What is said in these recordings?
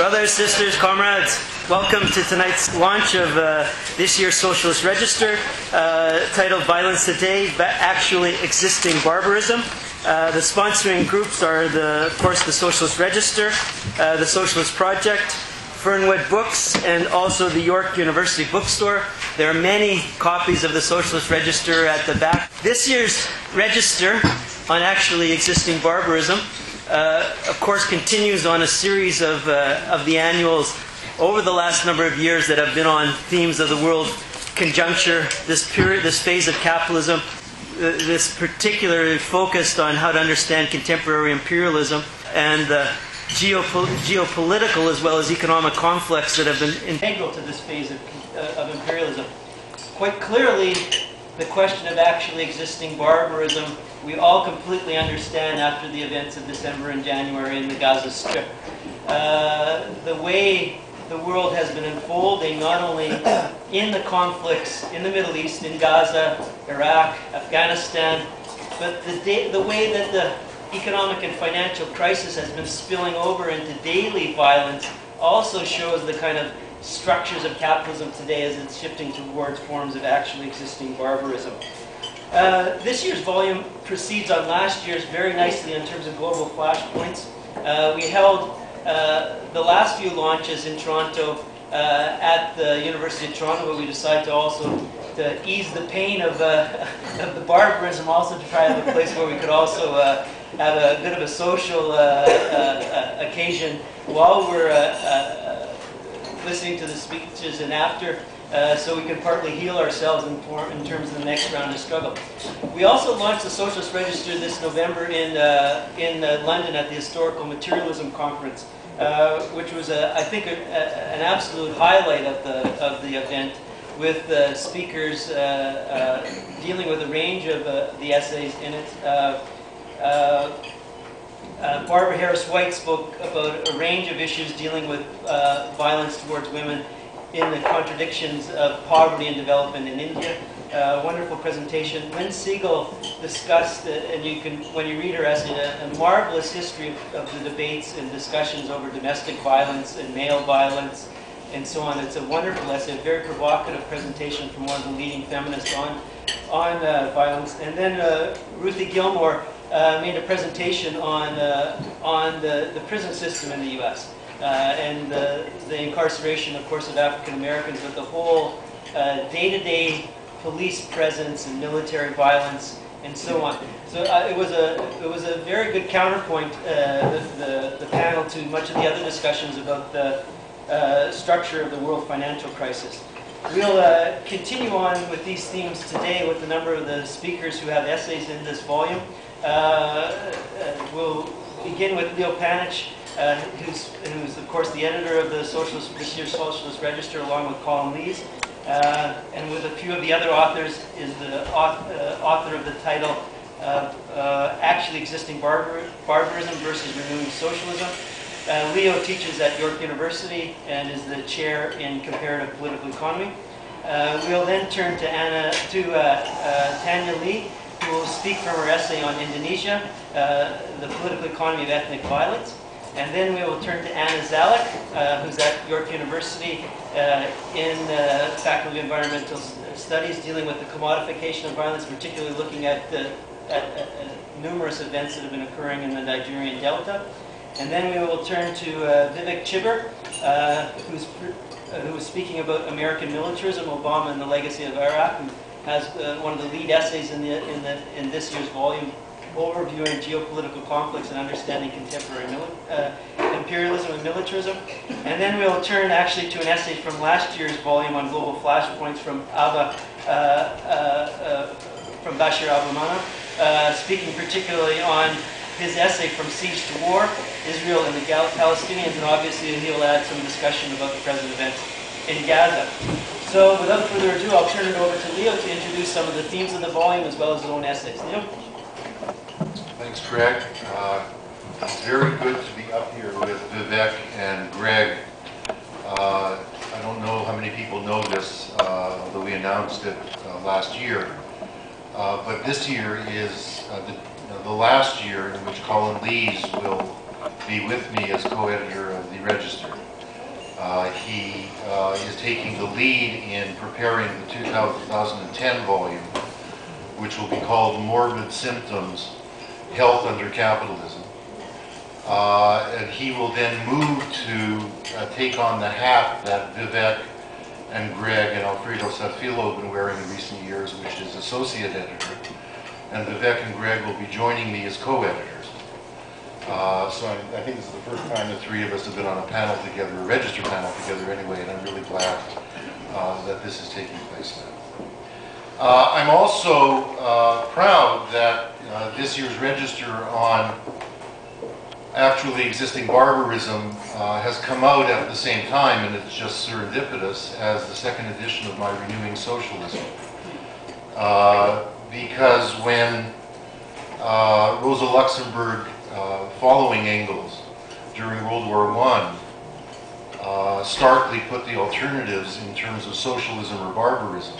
Brothers, sisters, comrades, welcome to tonight's launch of this year's Socialist Register, titled Violence Today, Actually Existing Barbarism. The sponsoring groups are, of course, the Socialist Register, the Socialist Project, Fernwood Books, and also the York University Bookstore. There are many copies of the Socialist Register at the back. This year's Register on Actually Existing Barbarism of course, continues on a series of the annuals over the last number of years that have been on themes of the world conjuncture, this phase of capitalism, this particularly focused on how to understand contemporary imperialism and geopolitical as well as economic conflicts that have been integral to this phase of imperialism. Quite clearly, the question of actually existing barbarism we all completely understand after the events of December and January in the Gaza Strip. The way the world has been unfolding, not only in the conflicts in the Middle East, in Gaza, Iraq, Afghanistan, but the way that the economic and financial crisis has been spilling over into daily violence also shows the kind of structures of capitalism today as it's shifting towards forms of actually existing barbarism. This year's volume proceeds on last year's very nicely in terms of global flashpoints. We held the last few launches in Toronto at the University of Toronto, but we decided to also ease the pain of the barbarism, also to try to have a place where we could also have a bit of a social occasion while we're listening to the speeches and after, so we can partly heal ourselves in terms of the next round of struggle. We also launched the Socialist Register this November in London at the Historical Materialism Conference, which was, I think, an absolute highlight of the event, with speakers dealing with a range of the essays in it. Barbara Harris-White spoke about a range of issues dealing with violence towards women in the contradictions of poverty and development in India. Wonderful presentation. Lynn Siegel discussed, and you can, when you read her essay, a marvelous history of the debates and discussions over domestic violence and male violence and so on. It's a wonderful essay, a very provocative presentation from one of the leading feminists on violence. And then Ruthie Gilmore made a presentation on the prison system in the U.S. And the incarceration, of course, of African Americans, but the whole day-to-day police presence and military violence and so on. So it was a very good counterpoint, the panel, to much of the other discussions about the structure of the world financial crisis. We'll continue on with these themes today with a number of the speakers who have essays in this volume. We'll begin with Leo Panitch, who's of course the editor of the this year's Socialist Register, along with Colin Lees, and with a few of the other authors is the author of the title Actually Existing Barbarism versus Renewing Socialism. Leo teaches at York University and is the chair in comparative political economy. We'll then turn to Tania Lee, who will speak from her essay on Indonesia, the political economy of ethnic violence. And then we will turn to Anna Zalik, who's at York University in the Faculty of Environmental Studies, dealing with the commodification of violence, particularly looking at numerous events that have been occurring in the Nigerian Delta. And then we will turn to Vivek Chibber, who is speaking about American militarism, Obama and the legacy of Iraq, who has one of the lead essays in this year's volume, overviewing geopolitical conflicts and understanding contemporary imperialism and militarism. And then we'll turn actually to an essay from last year's volume on global flashpoints from Bashir Abumana, speaking particularly on his essay From Siege to War, Israel and the Palestinians, and obviously he'll add some discussion about the present events in Gaza. So without further ado, I'll turn it over to Leo to introduce some of the themes of the volume as well as his own essays. Leo? Thanks, Greg. It's very good to be up here with Vivek and Greg. I don't know how many people know this, although we announced it last year. But this year is the last year in which Colin Lees will be with me as co-editor of the Register. He is taking the lead in preparing the 2010 volume, which will be called Morbid Symptoms, Health Under Capitalism. And he will then move to take on the hat that Vivek and Greg and Alfredo Safilo have been wearing in recent years, which is associate editor. And Vivek and Greg will be joining me as co-editors. So I think this is the first time the three of us have been on a panel together, a register panel together anyway, and I'm really glad that this is taking place now. I'm also proud that this year's register on actually existing barbarism has come out at the same time, and it's just serendipitous, as the second edition of my Renewing Socialism. Because when Rosa Luxemburg, following Engels during World War I, starkly put the alternatives in terms of socialism or barbarism,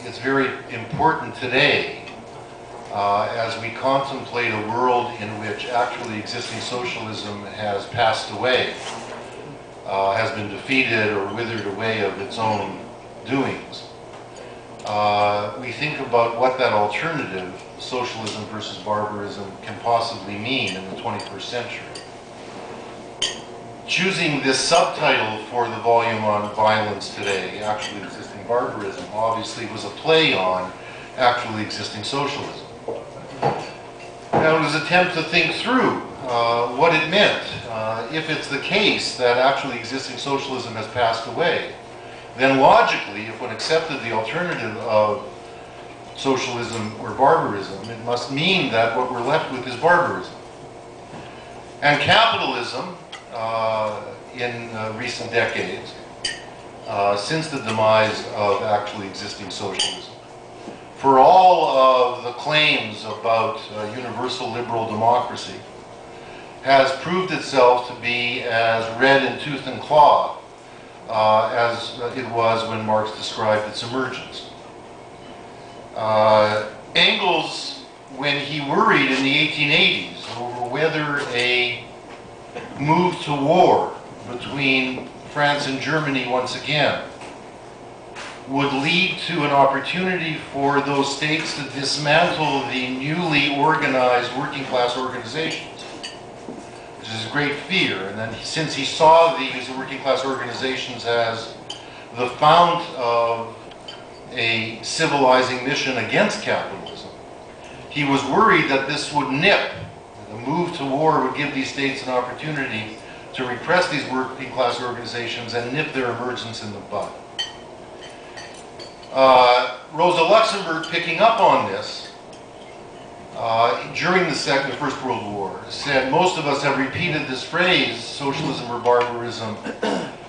it's very important today as we contemplate a world in which actually existing socialism has passed away, has been defeated or withered away of its own doings. We think about what that alternative, socialism versus barbarism, can possibly mean in the 21st century. Choosing this subtitle for the volume on violence today, actually existing barbarism, obviously was a play on actually existing socialism. Now, it was an attempt to think through what it meant. If it's the case that actually existing socialism has passed away, then logically, if one accepted the alternative of socialism or barbarism, it must mean that what we're left with is barbarism. And capitalism, in recent decades, since the demise of actually existing socialism, for all of the claims about universal liberal democracy, has proved itself to be as red in tooth and claw as it was when Marx described its emergence. Engels, when he worried in the 1880s over whether a move to war between France and Germany once again would lead to an opportunity for those states to dismantle the newly organized working class organizations, which is a great fear. And then since he saw these working class organizations as the fount of a civilizing mission against capitalism, he was worried that this would nip, the move to war would give these states an opportunity to repress these working class organizations and nip their emergence in the bud. Rosa Luxemburg, picking up on this, during the First World War, said, most of us have repeated this phrase, socialism or barbarism,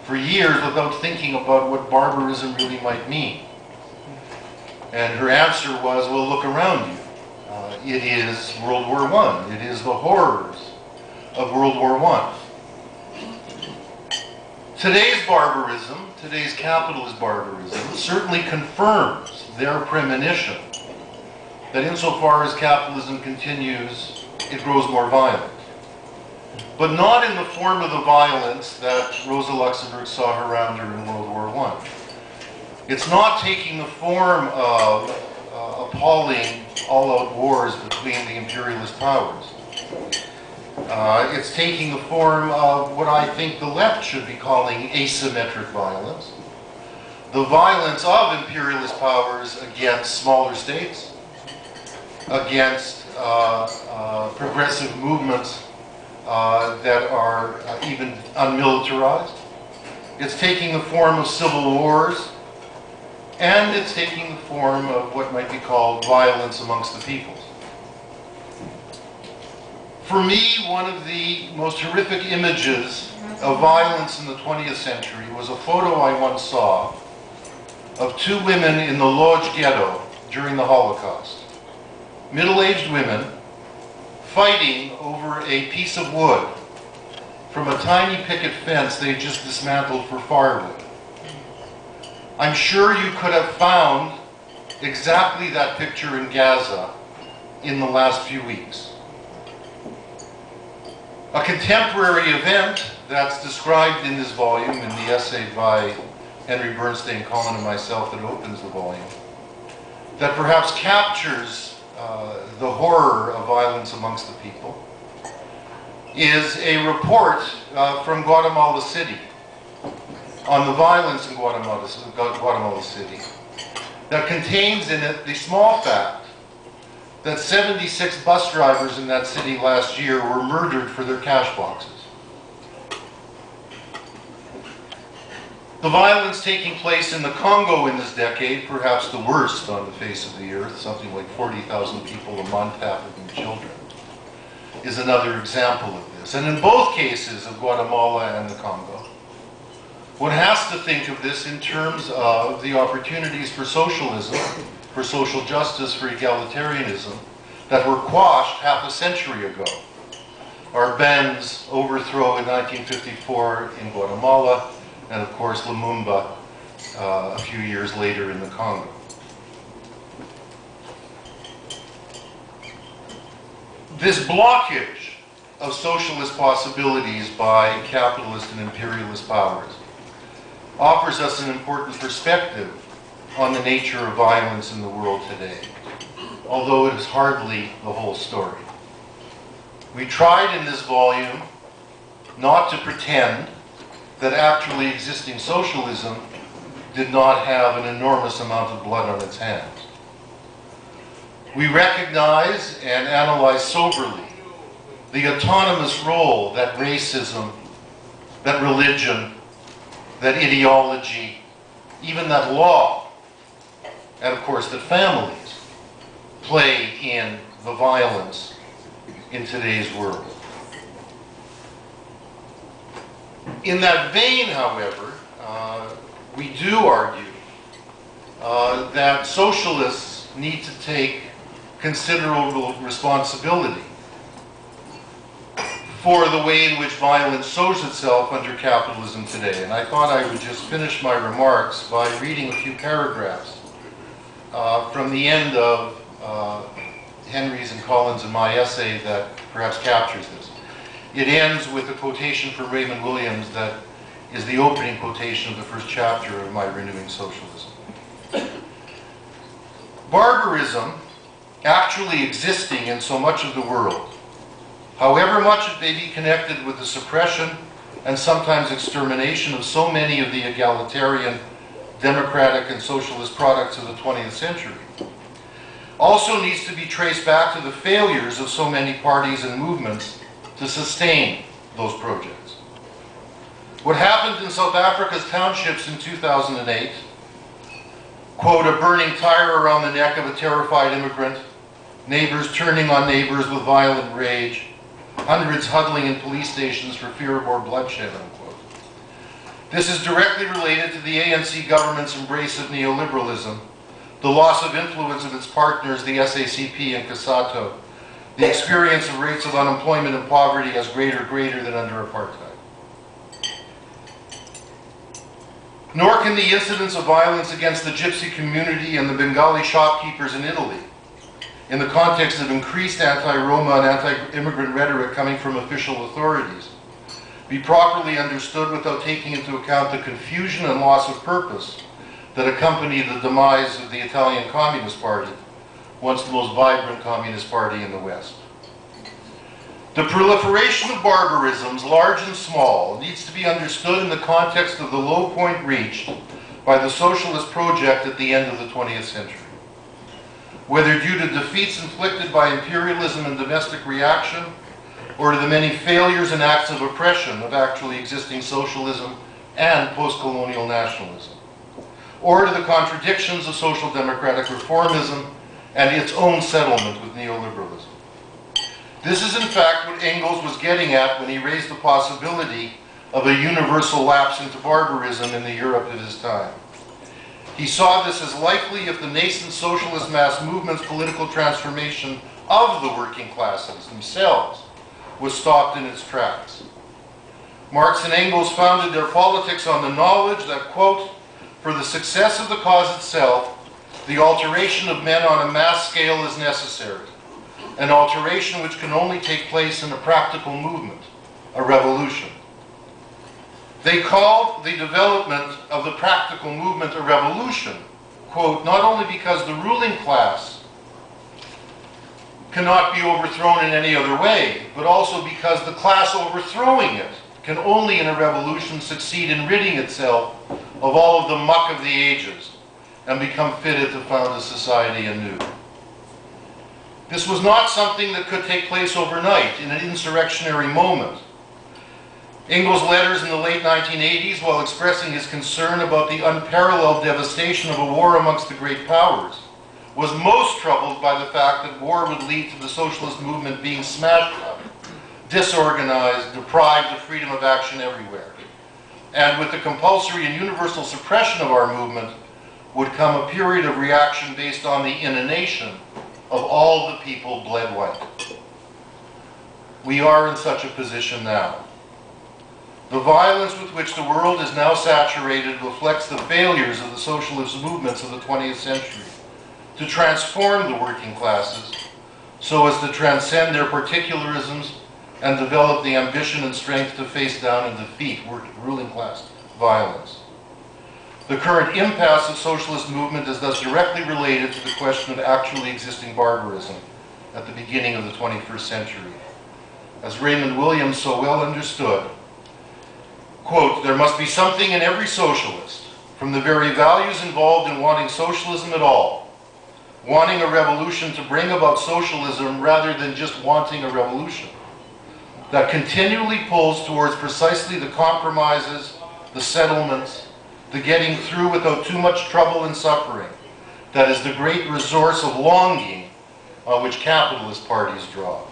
for years without thinking about what barbarism really might mean. And her answer was, well, look around you. It is World War I. It is the horrors of World War I. Today's barbarism, today's capitalist barbarism, certainly confirms their premonition that insofar as capitalism continues, it grows more violent. But not in the form of the violence that Rosa Luxemburg saw around her in World War I. It's not taking the form of appalling all-out wars between the imperialist powers. It's taking the form of what I think the left should be calling asymmetric violence. The violence of imperialist powers against smaller states, against progressive movements that are even unmilitarized. It's taking the form of civil wars, and it's taking the form of what might be called violence amongst the peoples. For me, one of the most horrific images of violence in the 20th century was a photo I once saw of two women in the Lodz ghetto during the Holocaust. Middle-aged women fighting over a piece of wood from a tiny picket fence they just dismantled for firewood. I'm sure you could have found exactly that picture in Gaza in the last few weeks. A contemporary event that's described in this volume, in the essay by Henry Bernstein, Colin, and myself that opens the volume, that perhaps captures the horror of violence amongst the people, is a report from Guatemala City on the violence in Guatemala City that contains in it the small fact that 76 bus drivers in that city last year were murdered for their cash boxes. The violence taking place in the Congo in this decade, perhaps the worst on the face of the earth, something like 40,000 people a month, half of them children, is another example of this. And in both cases of Guatemala and the Congo, one has to think of this in terms of the opportunities for socialism, for social justice, for egalitarianism, that were quashed half a century ago. Arbenz overthrow in 1954 in Guatemala, and of course Lumumba a few years later in the Congo. This blockage of socialist possibilities by capitalist and imperialist powers offers us an important perspective on the nature of violence in the world today, although it is hardly the whole story. We tried in this volume not to pretend that actually existing socialism did not have an enormous amount of blood on its hands. We recognize and analyze soberly the autonomous role that racism, that religion, that ideology, even that law, and of course that families play in the violence in today's world. In that vein, however, we do argue that socialists need to take considerable responsibility for the way in which violence shows itself under capitalism today. And I thought I would just finish my remarks by reading a few paragraphs from the end of Henry's and Colin's and my essay that perhaps captures this. It ends with a quotation from Raymond Williams that is the opening quotation of the first chapter of my Renewing Socialism. Barbarism actually existing in so much of the world, however much it may be connected with the suppression and sometimes extermination of so many of the egalitarian, democratic, and socialist products of the 20th century, also needs to be traced back to the failures of so many parties and movements to sustain those projects. What happened in South Africa's townships in 2008, quote, a burning tire around the neck of a terrified immigrant, neighbors turning on neighbors with violent rage, hundreds huddling in police stations for fear of more bloodshed, unquote. This is directly related to the ANC government's embrace of neoliberalism, the loss of influence of its partners, the SACP and COSATU, the experience of rates of unemployment and poverty as greater than under apartheid. Nor can the incidents of violence against the Gypsy community and the Bengali shopkeepers in Italy, in the context of increased anti-Roma and anti-immigrant rhetoric coming from official authorities, be properly understood without taking into account the confusion and loss of purpose that accompanied the demise of the Italian Communist Party, once the most vibrant communist party in the West. The proliferation of barbarisms, large and small, needs to be understood in the context of the low point reached by the socialist project at the end of the 20th century. Whether due to defeats inflicted by imperialism and domestic reaction, or to the many failures and acts of oppression of actually existing socialism and post-colonial nationalism, or to the contradictions of social democratic reformism and its own settlement with neoliberalism. This is in fact what Engels was getting at when he raised the possibility of a universal lapse into barbarism in the Europe of his time. He saw this as likely if the nascent socialist mass movement's political transformation of the working classes themselves was stopped in its tracks. Marx and Engels founded their politics on the knowledge that, quote, for the success of the cause itself, the alteration of men on a mass scale is necessary, an alteration which can only take place in a practical movement, a revolution. They called the development of the practical movement a revolution, quote, not only because the ruling class cannot be overthrown in any other way, but also because the class overthrowing it can only in a revolution succeed in ridding itself of all of the muck of the ages and become fitted to found a society anew. This was not something that could take place overnight in an insurrectionary moment. Engels' letters in the late 1980s, while expressing his concern about the unparalleled devastation of a war amongst the great powers, was most troubled by the fact that war would lead to the socialist movement being smashed up, disorganized, deprived of freedom of action everywhere. And with the compulsory and universal suppression of our movement would come a period of reaction based on the inundation of all the people bled white. We are in such a position now. The violence with which the world is now saturated reflects the failures of the socialist movements of the 20th century to transform the working classes so as to transcend their particularisms and develop the ambition and strength to face down and defeat ruling class violence. The current impasse of socialist movement is thus directly related to the question of actually existing barbarism at the beginning of the 21st century. As Raymond Williams so well understood, quote, there must be something in every socialist, from the very values involved in wanting socialism at all, wanting a revolution to bring about socialism rather than just wanting a revolution, that continually pulls towards precisely the compromises, the settlements, the getting through without too much trouble and suffering, that is the great resource of longing on which capitalist parties draw.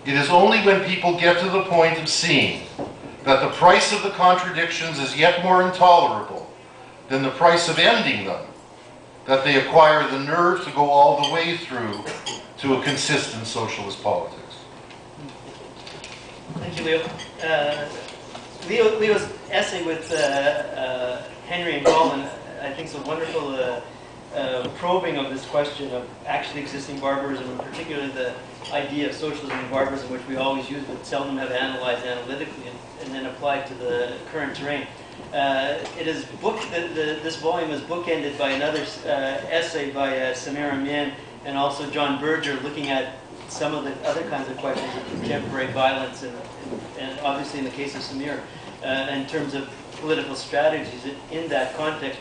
It is only when people get to the point of seeing that the price of the contradictions is yet more intolerable than the price of ending them, that they acquire the nerve to go all the way through to a consistent socialist politics. Thank you, Leo. Leo's essay with Henry and Colin, I think, is a wonderful probing of this question of actually existing barbarism, and particularly the idea of socialism and barbarism, which we always use but seldom have analyzed analytically and then applied to the current terrain. This volume is bookended by another essay by Samir Amin and also John Berger, looking at some of the other kinds of questions of contemporary violence, and obviously in the case of Samir, in terms of political strategies. In that context,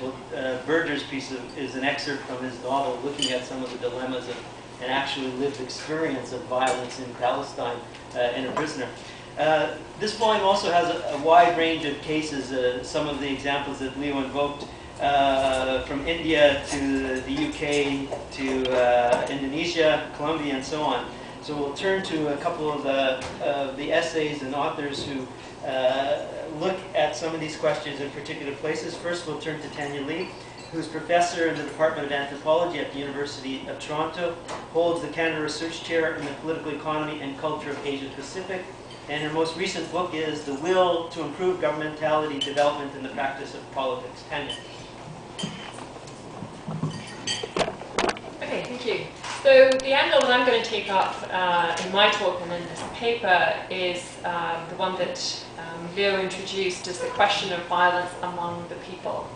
Berger's piece is an excerpt from his novel looking at some of the dilemmas of an actually lived experience of violence in Palestine in a prisoner. This volume also has a wide range of cases, some of the examples that Leo invoked, from India to the UK to Indonesia, Colombia, and so on. So we'll turn to a couple of the essays and authors who look at some of these questions in particular places. First, we'll turn to Tania Lee, who's professor in the Department of Anthropology at the University of Toronto, holds the Canada Research Chair in the Political Economy and Culture of Asia Pacific, and her most recent book is The Will to Improve Governmentality, Development and the Practice of Politics. Tania. Okay, thank you. So the angle that I'm going to take up in my talk and in this paper is the one that Leo introduced, is the question of violence among the people.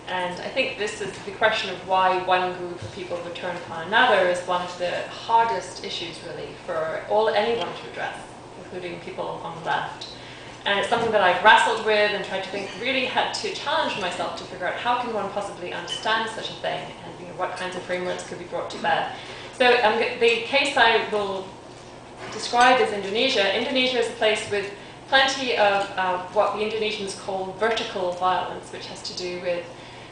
And I think this is the question of why one group of people would turn upon another is one of the hardest issues, really, for anyone to address, including people on the left. And it's something that I've wrestled with and tried to think, really had to challenge myself to figure out how can one possibly understand such a thing, and what kinds of frameworks could be brought to bear. So the case I will describe is Indonesia. Indonesia is a place with plenty of what the Indonesians call vertical violence, which has to do with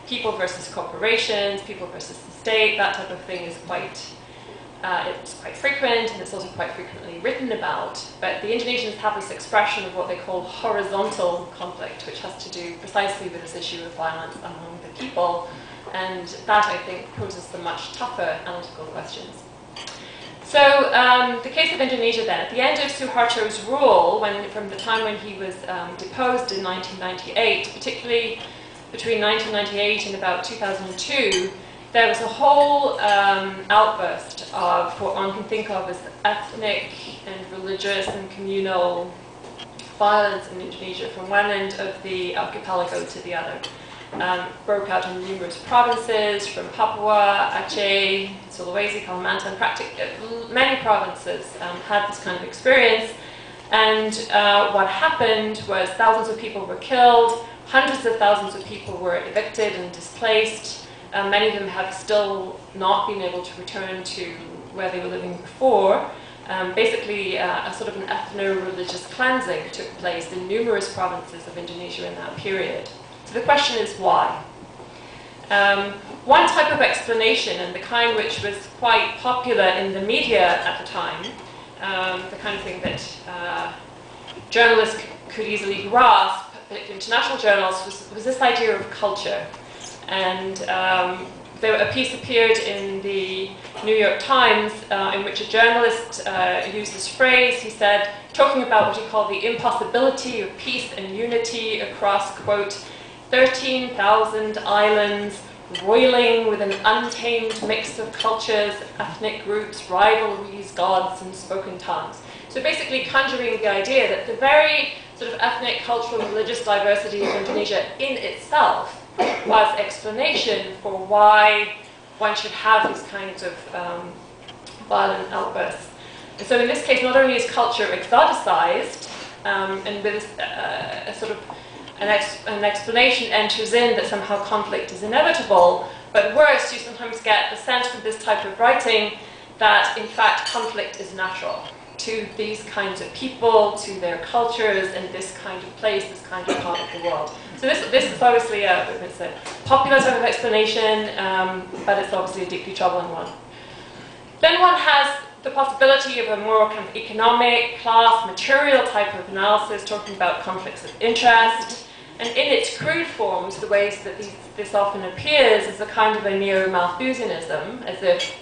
people versus corporations, people versus the state. That type of thing is it's quite frequent, and it's also quite frequently written about. But the Indonesians have this expression of what they call horizontal conflict, which has to do precisely with this issue of violence among the people. And that, I think, poses the much tougher analytical questions. So the case of Indonesia then, at the end of Suharto's rule, from the time when he was deposed in 1998, particularly between 1998 and about 2002, there was a whole outburst of what one can think of as ethnic and religious and communal violence in Indonesia from one end of the archipelago to the other. Broke out in numerous provinces, from Papua, Aceh, Sulawesi, Kalimantan, practically many provinces had this kind of experience. And what happened was thousands of people were killed, hundreds of thousands of people were evicted and displaced. Many of them have still not been able to return to where they were living before. Basically, a sort of an ethno-religious cleansing took place in numerous provinces of Indonesia in that period. So the question is why? One type of explanation, and the kind which was quite popular in the media at the time, the kind of thing that journalists could easily grasp, international journalists, was this idea of culture. And a piece appeared in the New York Times in which a journalist used this phrase. He said, talking about what he called the impossibility of peace and unity across, quote, 13,000 islands, roiling with an untamed mix of cultures, ethnic groups, rivalries, gods, and spoken tongues. So basically conjuring the idea that the very sort of ethnic, cultural, and religious diversity of Indonesia in itself was explanation for why one should have these kinds of violent outbursts. And so in this case, not only is culture exoticized, and with a sort of an explanation enters in that somehow conflict is inevitable, but worse, you sometimes get the sense from this type of writing that in fact conflict is natural to these kinds of people, to their cultures, and this kind of place, this kind of part of the world. So this is obviously it's a popular type of explanation, but it's obviously a deeply troubling one. Then one has the possibility of a more kind of economic, class, material type of analysis, talking about conflicts of interest. And in its crude forms, the ways that this often appears is a kind of a neo-Malthusianism, as if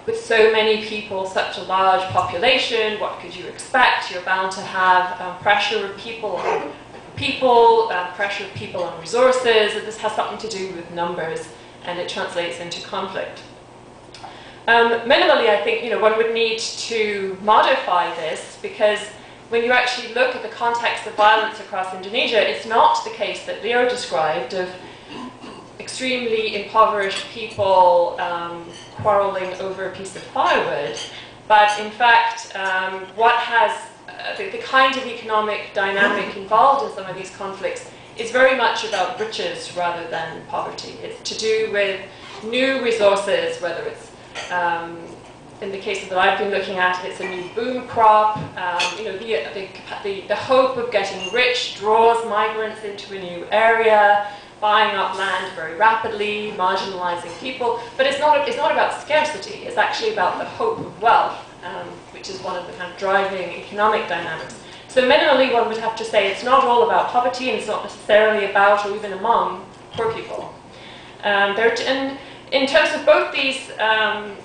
with so many people, such a large population, what could you expect? You're bound to have pressure of people on pressure of people on resources, and this has something to do with numbers, and it translates into conflict. Minimally, I think one would need to modify this, because when you actually look at the context of violence across Indonesia, it's not the case that Leo described of extremely impoverished people quarreling over a piece of firewood, but in fact, what has the kind of economic dynamic involved in some of these conflicts is very much about riches rather than poverty. It's to do with new resources, whether it's in the cases that I've been looking at, it's a new boom crop. The hope of getting rich draws migrants into a new area, buying up land very rapidly, marginalizing people. But it's not about scarcity. It's actually about the hope of wealth, which is one of the kind of driving economic dynamics. So minimally, one would have to say it's not all about poverty, and it's not necessarily about or even among poor people. In terms of both these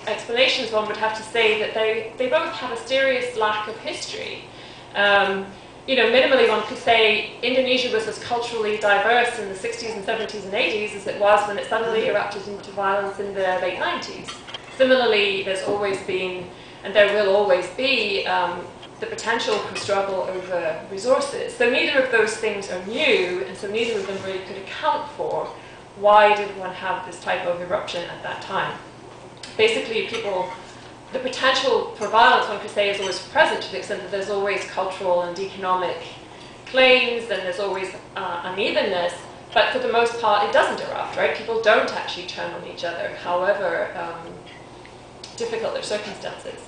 explanations, one would have to say that they both have a serious lack of history. Minimally, one could say Indonesia was as culturally diverse in the 60s and 70s and 80s as it was when it suddenly erupted into violence in the late 90s. Similarly, there's always been, and there will always be, the potential for struggle over resources. So neither of those things are new, and so neither of them really could account for why did one have this type of eruption at that time. Basically, the potential for violence, one could say, is always present to the extent that there's always cultural and economic claims, and there's always unevenness, but for the most part, it doesn't erupt, right? People don't actually turn on each other, however difficult their circumstances.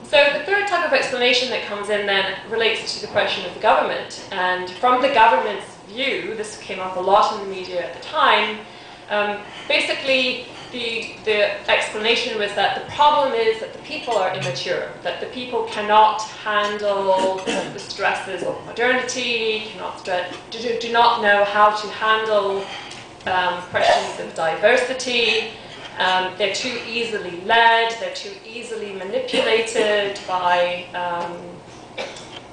So the third type of explanation that comes in then relates to the question of the government. And from the government's view, this came up a lot in the media at the time, basically the explanation was that the problem is that the people are immature, that the people cannot handle the stresses of modernity, do not know how to handle questions of diversity. They're too easily led, they're too easily manipulated by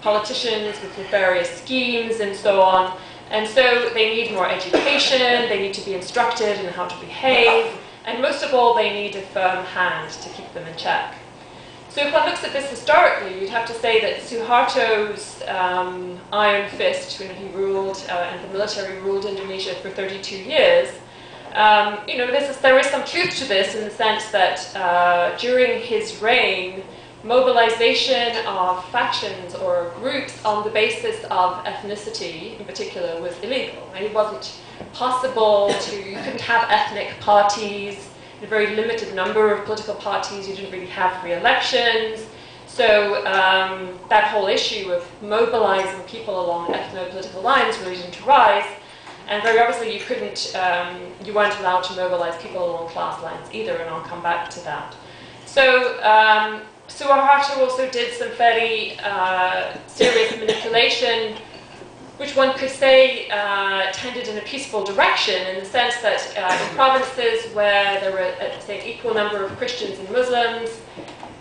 politicians with nefarious schemes and so on. And so they need more education, they need to be instructed in how to behave, and most of all, they need a firm hand to keep them in check. So if one looks at this historically, you'd have to say that Suharto's iron fist, when he ruled and the military ruled Indonesia for 32 years, you know, there is some truth to this in the sense that during his reign, mobilization of factions or groups on the basis of ethnicity, in particular, was illegal. And it wasn't possible you couldn't have ethnic parties, a very limited number of political parties, you didn't really have free elections. So that whole issue of mobilizing people along ethno-political lines really didn't arise. And very obviously you weren't allowed to mobilize people along class lines either, and I'll come back to that. So Suharto also did some fairly serious manipulation, which one could say tended in a peaceful direction, in the sense that in provinces where there were, say, an equal number of Christians and Muslims,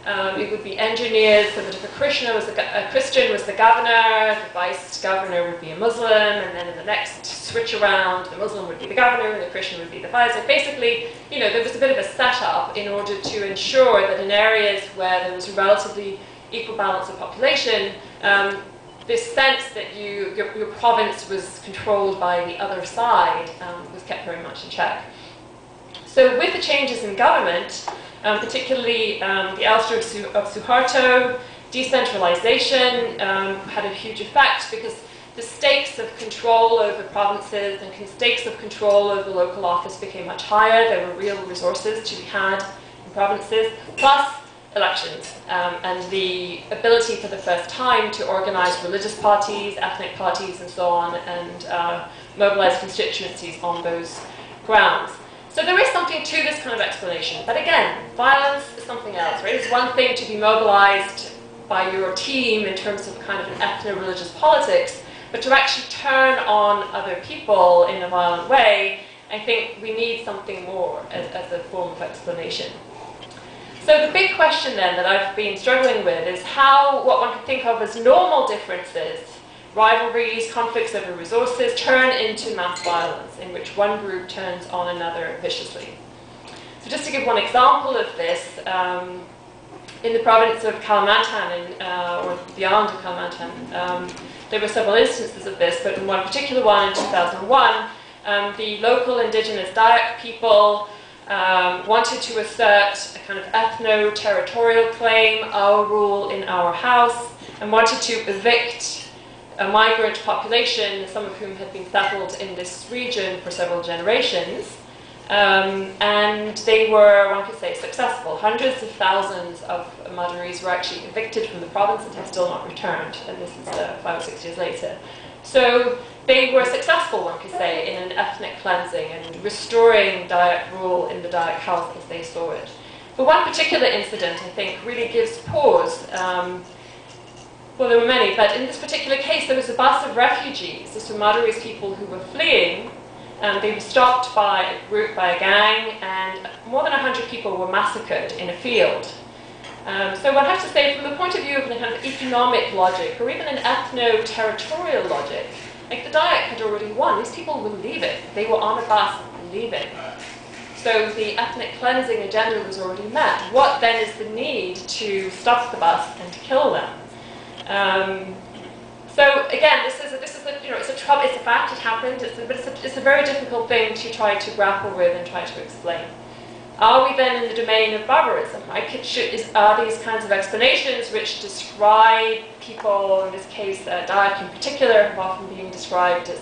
it would be engineered so that if a Christian was the governor, the vice governor would be a Muslim, and then in the next switch around, the Muslim would be the governor and the Christian would be the vice. So basically, you know, there was a bit of a setup in order to ensure that in areas where there was a relatively equal balance of population, this sense that your province was controlled by the other side was kept very much in check. So with the changes in government, particularly the ouster of Suharto, decentralization had a huge effect, because the stakes of control over provinces and stakes of control over local office became much higher. There were real resources to be had in provinces, plus elections, and the ability for the first time to organize religious parties, ethnic parties, and so on, and mobilize constituencies on those grounds. So there is something to this kind of explanation. But again, violence is something else, right? It's one thing to be mobilized by your team in terms of kind of an ethno-religious politics, but to actually turn on other people in a violent way, I think we need something more as a form of explanation. So the big question then that I've been struggling with is how what one could think of as normal differences, rivalries, conflicts over resources, turn into mass violence in which one group turns on another viciously. So just to give one example of this, in the province of Kalimantan, or beyond Kalimantan, there were several instances of this, but in one particular one in 2001, the local indigenous Dayak people wanted to assert a kind of ethno-territorial claim, our rule in our house, and wanted to evict a migrant population, some of whom had been settled in this region for several generations. And they were, one could say, successful. Hundreds of thousands of Madaris were actually evicted from the province and have still not returned, and this is 5 or 6 years later. So they were successful, one could say, in an ethnic cleansing and restoring Dayak rule in the Dayak house as they saw it. But one particular incident, I think, really gives pause. Well, there were many, but in this particular case, there was a bus of refugees, the Somalis people who were fleeing. They were stopped by a group, by a gang, and more than 100 people were massacred in a field. So one has to say, from the point of view of a kind of economic logic, or even an ethno-territorial logic, like the Dayak had already won. These people were leaving. They were on a bus leaving. So the ethnic cleansing agenda was already met. What then is the need to stop the bus and to kill them? So again, this is a, you know, it's a fact. It happened. But it's a very difficult thing to try to grapple with and try to explain. Are we then in the domain of barbarism? Are these kinds of explanations which describe people, in this case Dayak in particular, have often been described as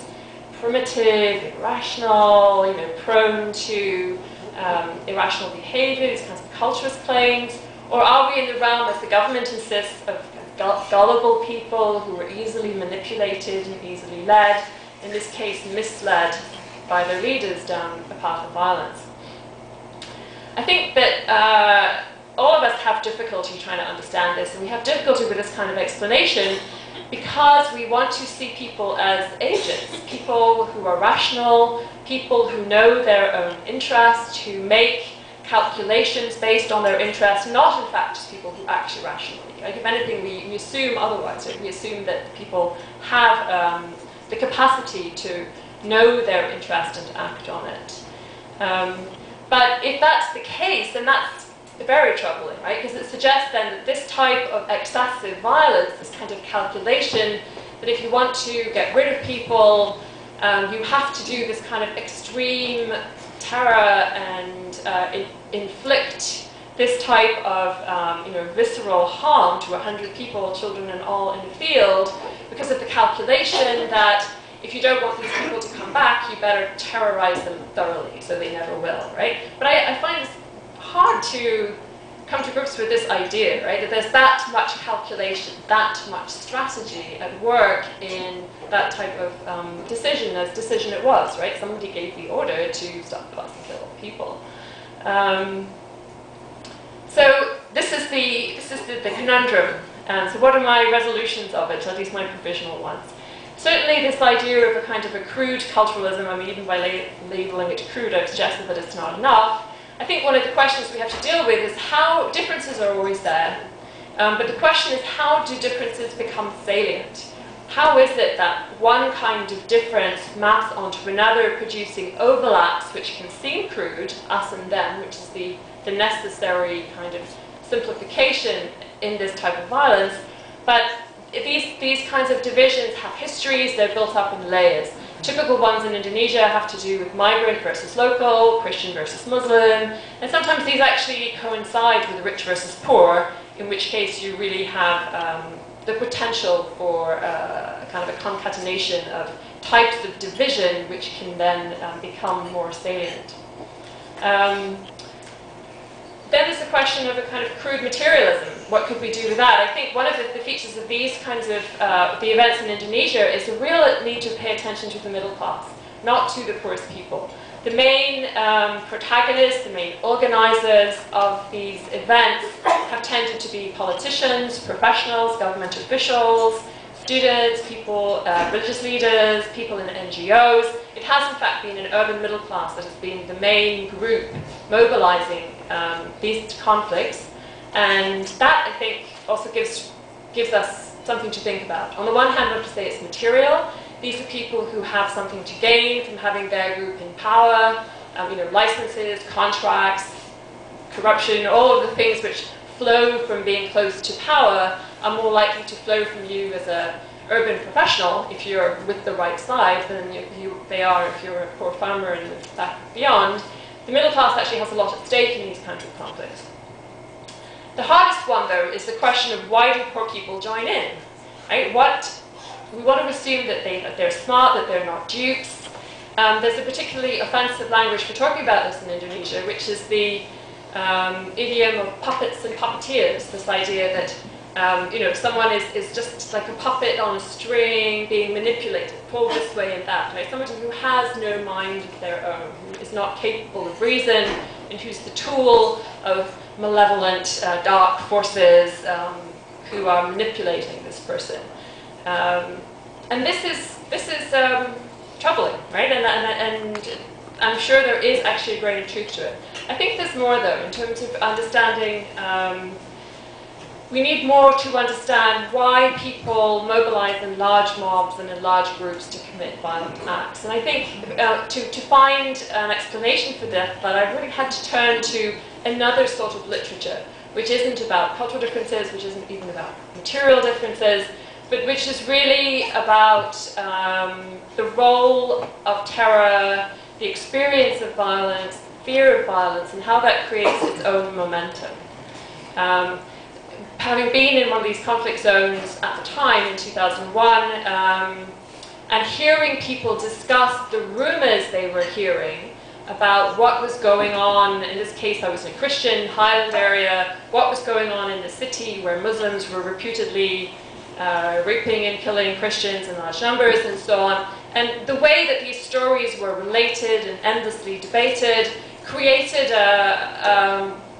primitive, irrational, you know, prone to irrational behavior, these kinds of culturist claims? Or are we in the realm, as the government insists, of gullible people who are easily manipulated and easily led, in this case misled by their leaders down a path of violence? I think that all of us have difficulty trying to understand this, and we have difficulty with this kind of explanation because we want to see people as agents, people who are rational, people who know their own interests, who make calculations based on their interests, not in fact just people who act irrationally. Like, if anything, we assume otherwise. Right? We assume that people have the capacity to know their interest and to act on it. But if that's the case, then that's very troubling, right? Because it suggests then that this type of excessive violence, this kind of calculation, that if you want to get rid of people, you have to do this kind of extreme terror and inflict this type of visceral harm to 100 people, children and all, in the field, because of the calculation that if you don't want these people to come back, you better terrorize them thoroughly so they never will, right? But I find it's hard to come to grips with this idea, right? That there's that much calculation, that much strategy at work in that type of decision, as decision it was, right? Somebody gave the order to stop, cause, and kill people. So this is the conundrum. So what are my resolutions of it, at least my provisional ones? Certainly this idea of a kind of a crude culturalism, I mean, even by labeling it crude, I've suggested that it's not enough. I think one of the questions we have to deal with is how differences are always there. But the question is, how do differences become salient? How is it that one kind of difference maps onto another, producing overlaps which can seem crude, us and them, which is the necessary kind of simplification in this type of violence, but these kinds of divisions have histories, they're built up in layers. Typical ones in Indonesia have to do with migrant versus local, Christian versus Muslim, and sometimes these actually coincide with the rich versus poor, in which case you really have the potential for kind of a concatenation of types of division which can then become more salient. Then there's the question of a kind of crude materialism. What could we do with that? I think one of the features of these kinds of the events in Indonesia is a real need to pay attention to the middle class, not to the poorest people. The main protagonists, the main organizers of these events have tended to be politicians, professionals, government officials, students, people, religious leaders, people in NGOs. It has in fact been an urban middle class that has been the main group mobilizing these conflicts, and that I think also gives us something to think about. On the one hand, I want to say it's material. These are people who have something to gain from having their group in power, licenses, contracts, corruption, all of the things which flow from being close to power are more likely to flow from you as an urban professional if you're with the right side than they are if you're a poor farmer and back beyond. The middle class actually has a lot at stake in these kinds of conflicts. The hardest one, though, is the question of why do poor people join in? Right? We want to assume that they're smart, that they're not dupes. There's a particularly offensive language for talking about this in Indonesia, which is the idiom of puppets and puppeteers. This idea that someone is just like a puppet on a string being manipulated, pulled this way and that. Right? Somebody who has no mind of their own, who is not capable of reason, and who's the tool of malevolent dark forces who are manipulating this person. And this is troubling, right? And I'm sure there is actually a grain of truth to it. I think there's more, though, in terms of understanding. We need more to understand why people mobilize in large mobs and in large groups to commit violent acts. And I think to find an explanation for that, I really had to turn to another sort of literature, which isn't about cultural differences, which isn't even about material differences, but which is really about the role of terror, the experience of violence, fear of violence, and how that creates its own momentum. Having been in one of these conflict zones at the time in 2001, and hearing people discuss the rumors they were hearing about what was going on, in this case I was in a Christian highland area, what was going on in the city where Muslims were reputedly raping and killing Christians in large numbers and so on. And the way that these stories were related and endlessly debated created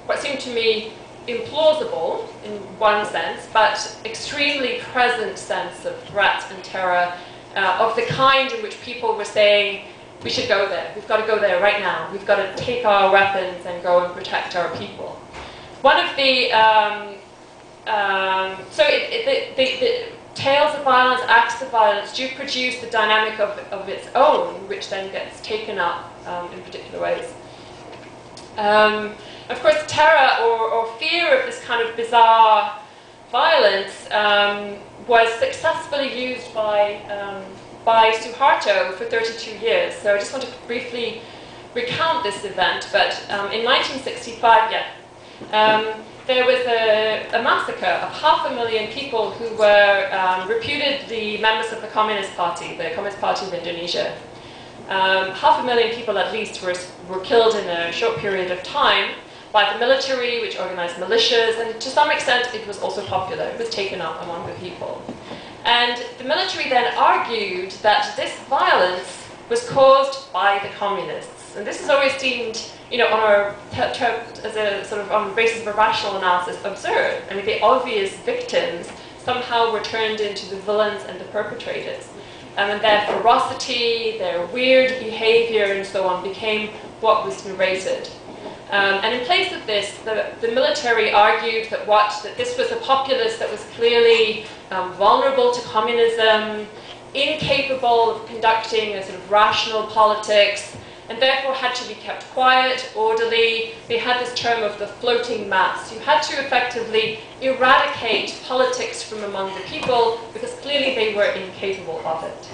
what seemed to me implausible in one sense, but extremely present sense of threat and terror of the kind in which people were saying, we should go there, we've got to go there right now, we've got to take our weapons and go and protect our people. One of the, the tales of violence, acts of violence do produce the dynamic of its own, which then gets taken up in particular ways. Of course, terror or fear of this kind of bizarre violence was successfully used by Suharto for 32 years. So I just want to briefly recount this event. But in 1965, there was a massacre of 500,000 people who were reputedly members of the Communist Party of Indonesia. 500,000 people at least were killed in a short period of time by the military, which organized militias, and to some extent it was also popular. It was taken up among the people. And the military then argued that this violence was caused by the communists. And this is always deemed, on as a sort of on the basis of a rational analysis, absurd. I mean, the obvious victims somehow were turned into the villains and the perpetrators. And their ferocity, their weird behavior, and so on became what was narrated. And in place of this, the military argued that this was a populace that was clearly vulnerable to communism, incapable of conducting a sort of rational politics, and therefore had to be kept quiet, orderly. They had this term of the floating mass. You had to effectively eradicate politics from among the people because clearly they were incapable of it.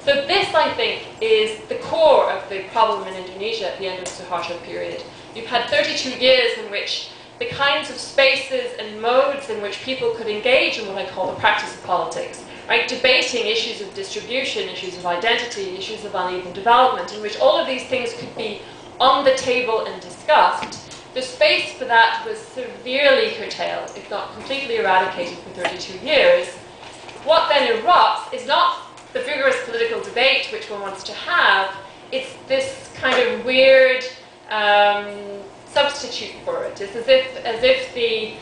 So this, I think, is the core of the problem in Indonesia at the end of the Suharto period. You've had 32 years in which the kinds of spaces and modes in which people could engage in what I call the practice of politics, right? Debating issues of distribution, issues of identity, issues of uneven development, in which all of these things could be on the table and discussed. The space for that was severely curtailed, if not completely eradicated for 32 years. What then erupts is not the vigorous political debate which one wants to have, it's this kind of weird substitute for it. It's as if the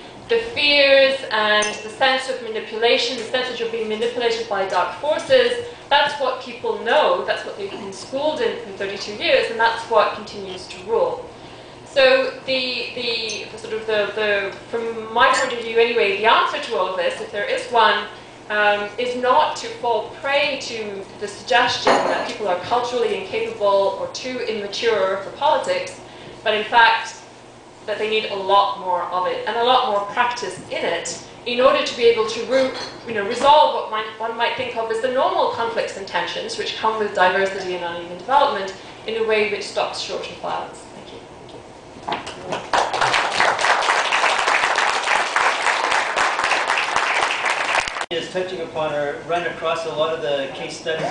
fears and the sense of manipulation, the sense that you're being manipulated by dark forces, that's what people know, that's what they've been schooled in for 32 years, and that's what continues to rule. So from my point of view anyway, the answer to all of this, if there is one, is not to fall prey to the suggestion that people are culturally incapable or too immature for politics, but in fact that they need a lot more of it and a lot more practice in it in order to be able to resolve what one might think of as the normal conflicts and tensions which come with diversity and uneven development in a way which stops short of violence. Thank you. Is touching upon or run across a lot of the case studies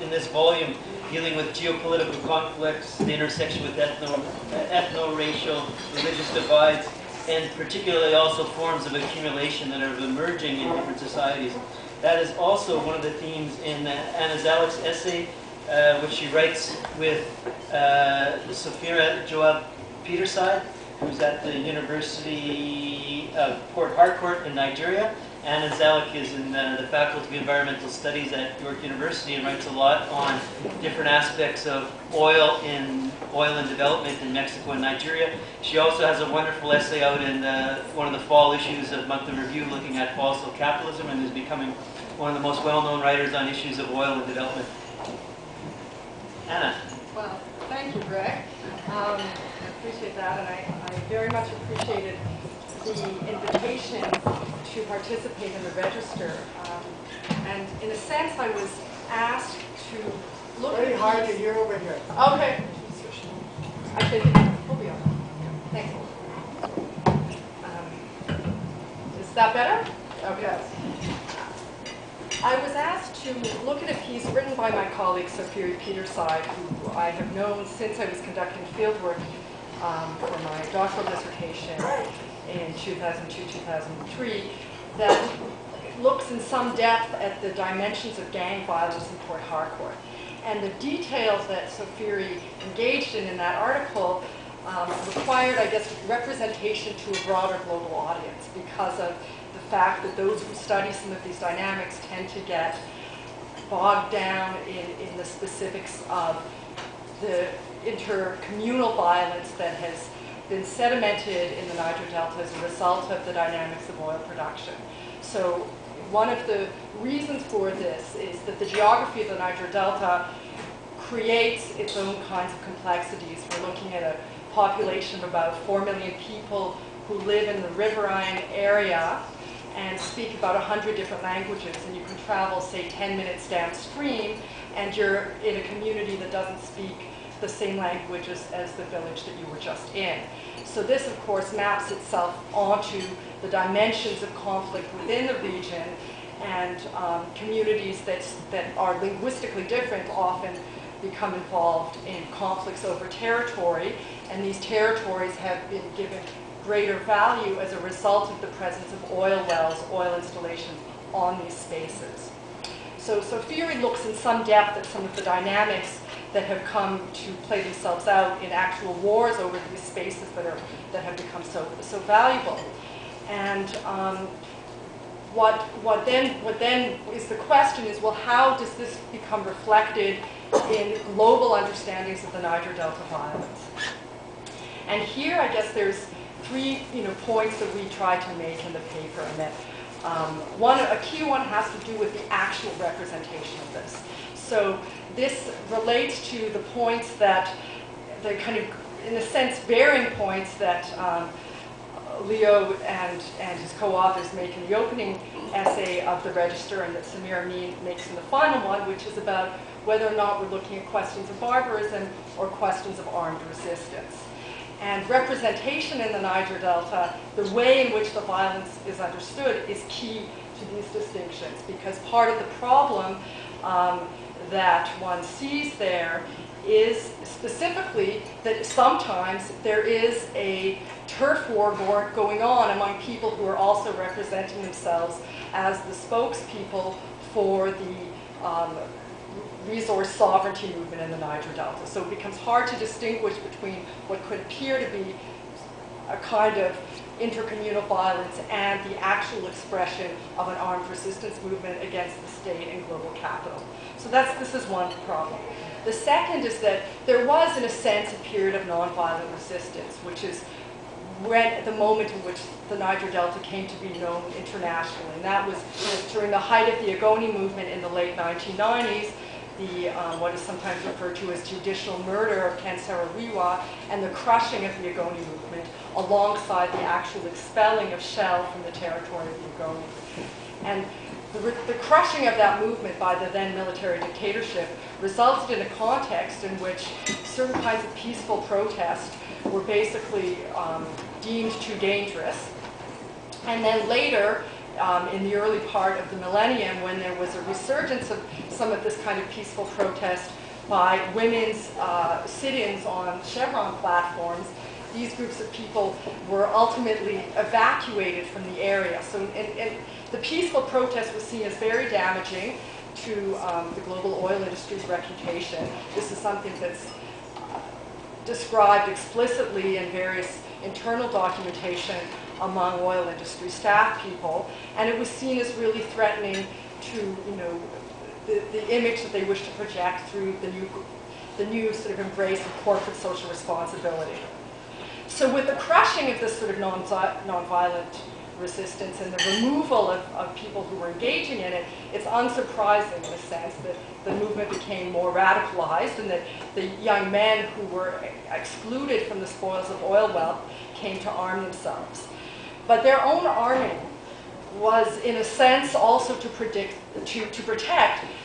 in this volume dealing with geopolitical conflicts, the intersection with ethno-racial, religious divides, and particularly also forms of accumulation that are emerging in different societies. That is also one of the themes in Anna Zalik's essay, which she writes with Safira Joab Peterside, who's at the University of Port Harcourt in Nigeria. Anna Zalik is in the Faculty of Environmental Studies at York University and writes a lot on different aspects of oil and development in Mexico and Nigeria. She also has a wonderful essay out in one of the fall issues of Monthly Review looking at fossil capitalism, and is becoming one of the most well-known writers on issues of oil and development. Anna. Well, thank you, Greg. I appreciate that, and I very much appreciated the invitation to participate in the register. And in a sense, I was asked to look very hard to hear over here. Okay. I think we'll be on. Thanks. Is that better? Okay. I was asked to look at a piece written by my colleague Sophia Peterside, who I have known since I was conducting fieldwork for my doctoral dissertation in 2002-2003, that looks in some depth at the dimensions of gang violence in Port Harcourt. And the details that Sophia engaged in that article required, I guess, representation to a broader global audience because of the fact that those who study some of these dynamics tend to get bogged down in the specifics of the intercommunal violence that has been sedimented in the Niger Delta as a result of the dynamics of oil production. So one of the reasons for this is that the geography of the Niger Delta creates its own kinds of complexities. We're looking at population of about 4 million people who live in the riverine area and speak about 100 different languages, and you can travel, say, 10 minutes downstream, and you're in a community that doesn't speak the same languages as the village that you were just in. So this, of course, maps itself onto the dimensions of conflict within the region, and communities that are linguistically different often become involved in conflicts over territory, and these territories have been given greater value as a result of the presence of oil wells, oil installations on these spaces. So theory looks in some depth at some of the dynamics that have come to play themselves out in actual wars over these spaces that have become so valuable. And what then is the question is, well, how does this become reflected in global understandings of the Niger Delta violence? And here, I guess there's three points that we try to make in the paper, and that a key one has to do with the actual representation of this. So this relates to the points that, the kind of, in a sense, bearing points that Leo and his co-authors make in the opening essay of the Register, and that Samir Amin makes in the final one, which is about whether or not we're looking at questions of barbarism or questions of armed resistance. And representation in the Niger Delta, the way in which the violence is understood, is key to these distinctions, because part of the problem that one sees there is specifically that sometimes there is a turf war going on among people who are also representing themselves as the spokespeople for the resource sovereignty movement in the Niger Delta. So it becomes hard to distinguish between what could appear to be a kind of intercommunal violence and the actual expression of an armed resistance movement against the state and global capital. So this is one problem. The second is that there was, in a sense, a period of nonviolent resistance, which is the moment in which the Niger Delta came to be known internationally. And that was during the height of the Agoni movement in the late 1990s, what is sometimes referred to as judicial murder of Ken Saro-Wiwa, and the crushing of the Agoni movement alongside the actual expelling of Shell from the territory of the Agoni. And the crushing of that movement by the then military dictatorship resulted in a context in which certain kinds of peaceful protest were basically deemed too dangerous. And then later, in the early part of the millennium, when there was a resurgence of some of this kind of peaceful protest by women's sit-ins on Chevron platforms, these groups of people were ultimately evacuated from the area. So and the peaceful protest was seen as very damaging to the global oil industry's reputation. This is something that's described explicitly in various internal documentation among oil industry staff people, and it was seen as really threatening to, the image that they wish to project through the new sort of embrace of corporate social responsibility. So with the crushing of this sort of nonviolent resistance and the removal of people who were engaging in it, it's unsurprising in a sense that the movement became more radicalized and that the young men who were excluded from the spoils of oil wealth came to arm themselves. But their own arming was, in a sense, also to protect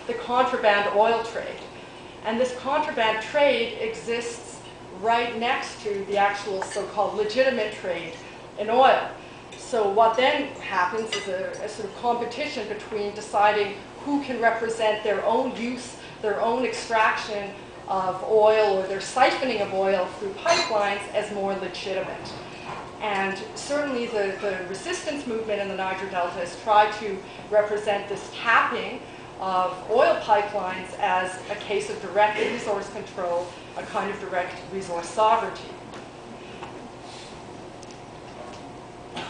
the contraband oil trade. And this contraband trade exists right next to the actual so-called legitimate trade in oil. So what then happens is a sort of competition between deciding who can represent their own use, their own extraction of oil, or their siphoning of oil through pipelines as more legitimate. And certainly the resistance movement in the Niger Delta has tried to represent this tapping of oil pipelines as a case of direct resource control, a kind of direct resource sovereignty.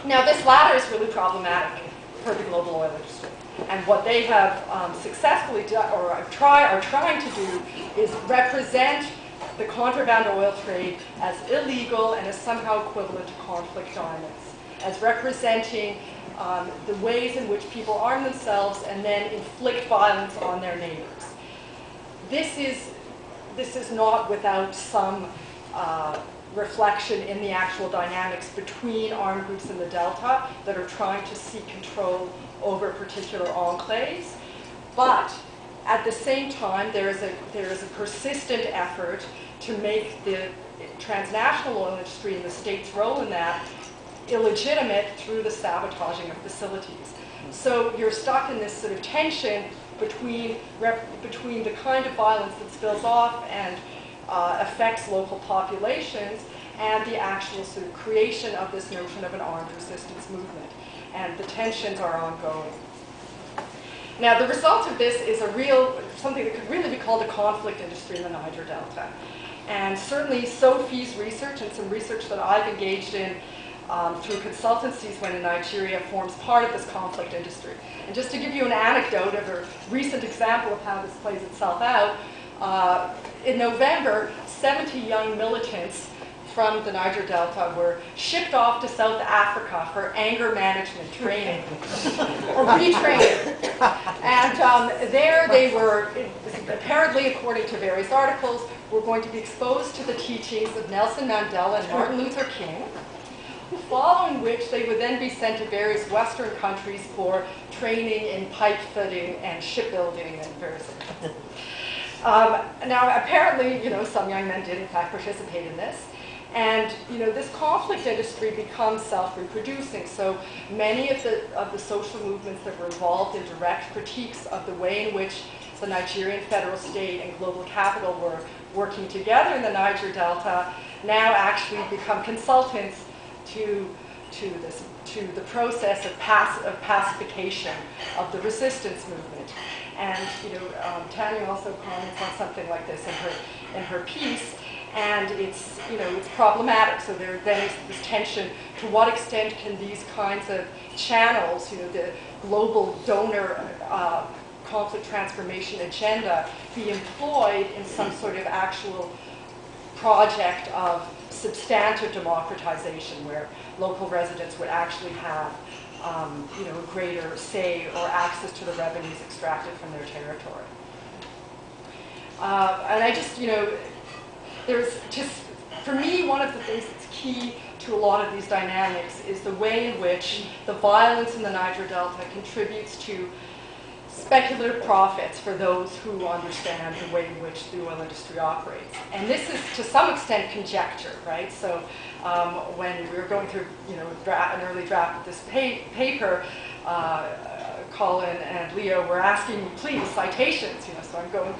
Now, this latter is really problematic for the global oil industry. And what they have successfully done, or are trying to do, is represent the contraband oil trade as illegal and as somehow equivalent to conflict diamonds, as representing the ways in which people arm themselves and then inflict violence on their neighbors. This is not without some reflection in the actual dynamics between armed groups in the Delta that are trying to seek control over particular enclaves. But at the same time, there is a persistent effort to make the transnational oil industry and the state's role in that illegitimate through the sabotaging of facilities. So you're stuck in this sort of tension between the kind of violence that spills off and affects local populations and the actual sort of creation of this notion of an armed resistance movement. And the tensions are ongoing. Now, the result of this is something that could really be called a conflict industry in the Niger Delta. And certainly Sophie's research and some research that I've engaged in through consultancies when in Nigeria forms part of this conflict industry. And just to give you an anecdote of a recent example of how this plays itself out, in November, 70 young militants from the Niger Delta were shipped off to South Africa for anger management training, or retraining. And there they were, apparently according to various articles, were going to be exposed to the teachings of Nelson Mandela and Martin Luther King, following which they would then be sent to various Western countries for training in pipe fitting and shipbuilding and various things. Now, apparently, some young men did in fact participate in this. And this conflict industry becomes self-reproducing. So many of the social movements that were involved in direct critiques of the way in which the Nigerian federal state and global capital were working together in the Niger Delta now actually become consultants to the process of pacification of the resistance movement. And Tania also comments on something like this in her piece. And it's problematic. So there then is this tension: to what extent can these kinds of channels, the global donor conflict transformation agenda, be employed in some sort of actual project of substantive democratization, where local residents would actually have a greater say or access to the revenues extracted from their territory. And I just, there's just, for me, one of the things that's key to a lot of these dynamics is the way in which the violence in the Niger Delta contributes to speculative profits for those who understand the way in which the oil industry operates. And this is, to some extent, conjecture, right? So when we were going through, an early draft of this paper, Colin and Leo were asking me, please, citations, so I'm going,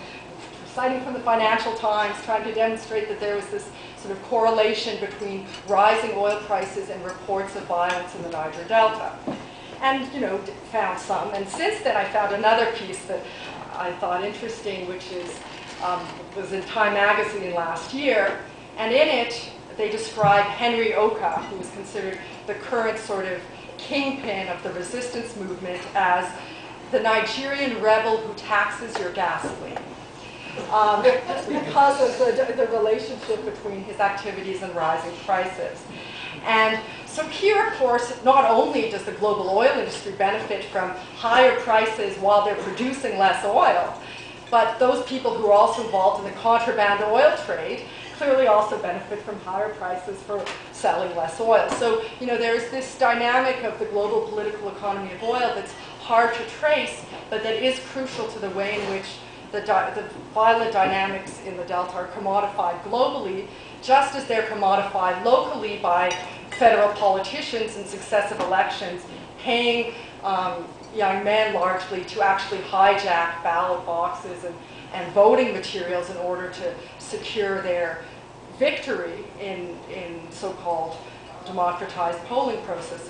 citing from the Financial Times, trying to demonstrate that there was this sort of correlation between rising oil prices and reports of violence in the Niger Delta. And, found some. And since then, I found another piece that I thought interesting, which was in Time magazine last year. And in it, they describe Henry Oka, who is considered the current sort of kingpin of the resistance movement, as the Nigerian rebel who taxes your gasoline. Because of the relationship between his activities and rising prices. And so here, of course, not only does the global oil industry benefit from higher prices while they're producing less oil, but those people who are also involved in the contraband oil trade clearly also benefit from higher prices for selling less oil. So, there's this dynamic of the global political economy of oil that's hard to trace, but that is crucial to the way in which the violent dynamics in the Delta are commodified globally, just as they're commodified locally by federal politicians in successive elections, paying young men largely to actually hijack ballot boxes and voting materials in order to secure their victory in so-called democratized polling processes.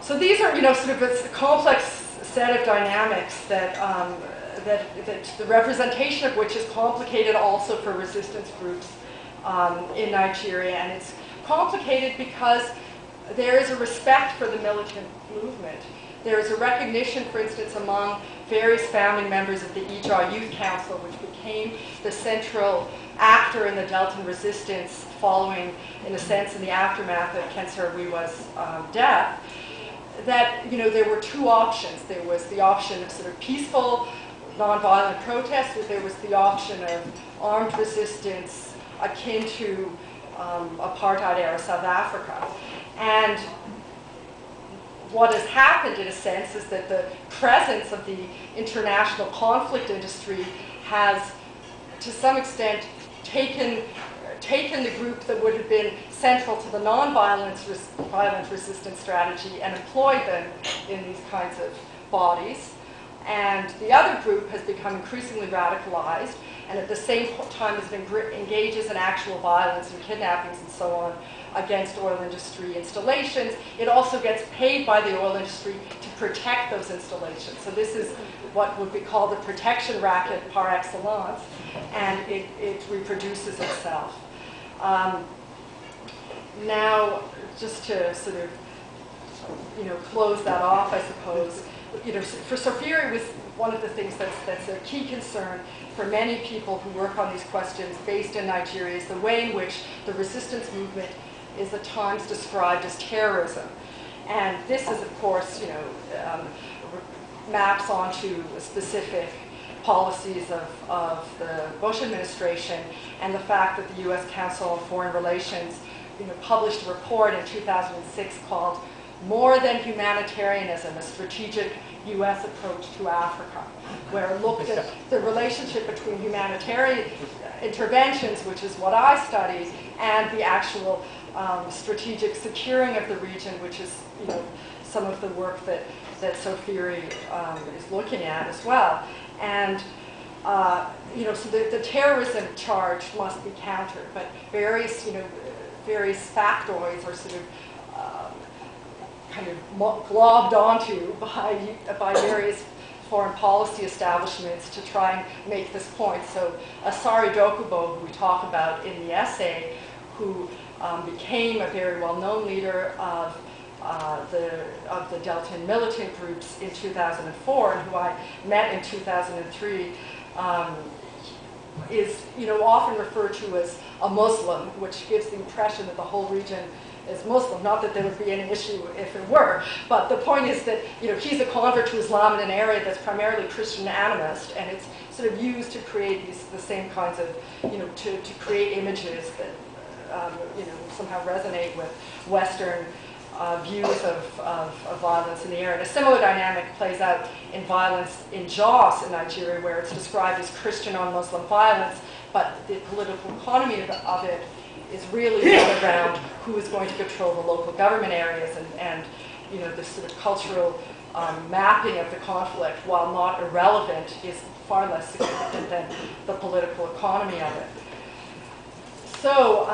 So these are, sort of a complex set of dynamics that the representation of which is complicated also for resistance groups in Nigeria. And it's complicated because there is a respect for the militant movement. There is a recognition, for instance, among various founding members of the Ija Youth Council, which became the central actor in the Deltan resistance following, in a sense, in the aftermath of Ken Saro-Wiwa's death, that there were two options. There was the option of sort of peaceful, nonviolent protest, or there was the option of armed resistance akin to apartheid-era South Africa. And what has happened, in a sense, is that the presence of the international conflict industry has, to some extent, taken the group that would have been central to the non-violent resistance strategy and employed them in these kinds of bodies. And the other group has become increasingly radicalized, and at the same time engages in actual violence and kidnappings and so on against oil industry installations. It also gets paid by the oil industry to protect those installations. So this is what would be called the protection racket par excellence, and it reproduces itself. Now, just to sort of, close that off, I suppose, for Sofiri was one of the things that's a key concern for many people who work on these questions based in Nigeria is the way in which the resistance movement is at times described as terrorism. And this is, of course, maps onto specific policies of the Bush administration, and the fact that the U.S. Council on Foreign Relations published a report in 2006 called More Than Humanitarianism, a Strategic U.S. Approach to Africa, where it looked at the relationship between humanitarian interventions, which is what I study, and the actual strategic securing of the region, which is some of the work that Sofiri is looking at as well. And so the terrorism charge must be countered, but various factoids are sort of kind of globbed onto by various foreign policy establishments to try and make this point. So Asari Dokubo, who we talk about in the essay, who became a very well-known leader of the Deltan militant groups in 2004, and who I met in 2003, is often referred to as a Muslim, which gives the impression that the whole region is Muslim. Not that there would be any issue if it were, but the point is that he's a convert to Islam in an area that's primarily Christian animist, and it's sort of used to create the same kinds of to create images that somehow resonate with Western views of violence in the area. And a similar dynamic plays out in violence in Jos in Nigeria, where it's described as Christian on Muslim violence, but the political economy of it is really built around who is going to control the local government areas, and this sort of cultural mapping of the conflict, while not irrelevant, is far less significant than the political economy of it. So,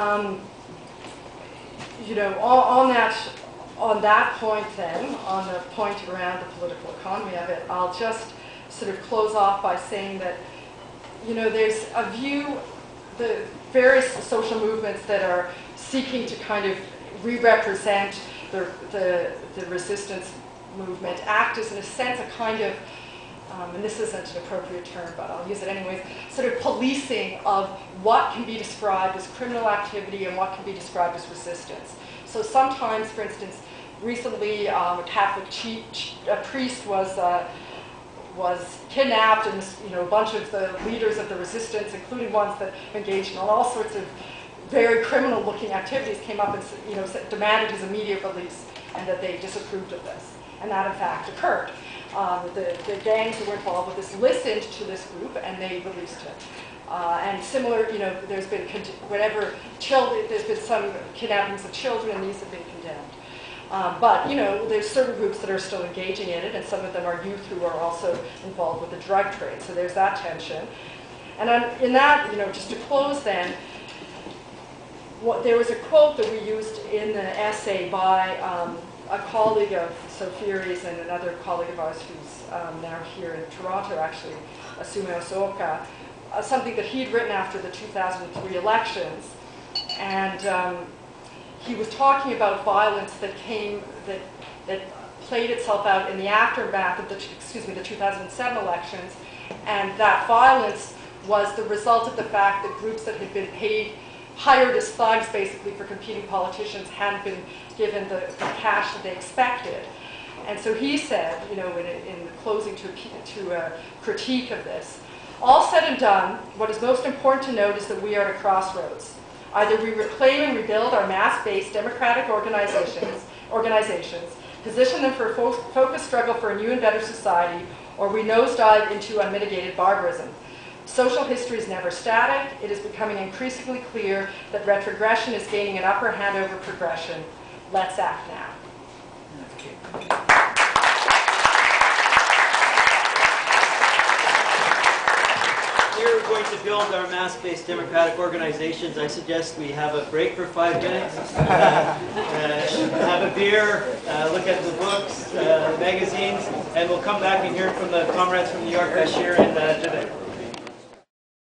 on that point then, on the point around the political economy of it, I'll just sort of close off by saying that, there's a view, the various social movements that are seeking to kind of re-represent the resistance movement act as, in a sense, a kind of, and this isn't an appropriate term, but I'll use it anyways, sort of policing of what can be described as criminal activity and what can be described as resistance. So sometimes, for instance, recently a Catholic priest was kidnapped, and a bunch of the leaders of the resistance, including ones that engaged in all sorts of very criminal-looking activities, came up and demanded his immediate release, and that they disapproved of this. And that, in fact, occurred. The gangs who were involved with this listened to this group, and they released him. And similar, there's been there's been some kidnappings of children, and these have been condemned. But there's certain groups that are still engaging in it, and some of them are youth who are also involved with the drug trade. So there's that tension. And in that, just to close then, there was a quote that we used in the essay by a colleague of Sofiri's and another colleague of ours who's now here in Toronto, actually, Asume Osooka, something that he'd written after the 2003 elections. And he was talking about violence that played itself out in the aftermath of the 2007 elections, and that violence was the result of the fact that groups that had been hired as thugs basically for competing politicians hadn't been given the cash that they expected. And so he said, in the closing to a critique of this, all said and done, what is most important to note is that we are at a crossroads. Either we reclaim and rebuild our mass-based democratic organizations, position them for a focused struggle for a new and better society, or we nosedive into unmitigated barbarism. Social history is never static. It is becoming increasingly clear that retrogression is gaining an upper hand over progression. Let's act now. We're going to build our mass-based democratic organizations. I suggest we have a break for 5 minutes, have a beer, look at the books, the magazines, and we'll come back and hear from the comrades from New York, Bashir, and Vivek.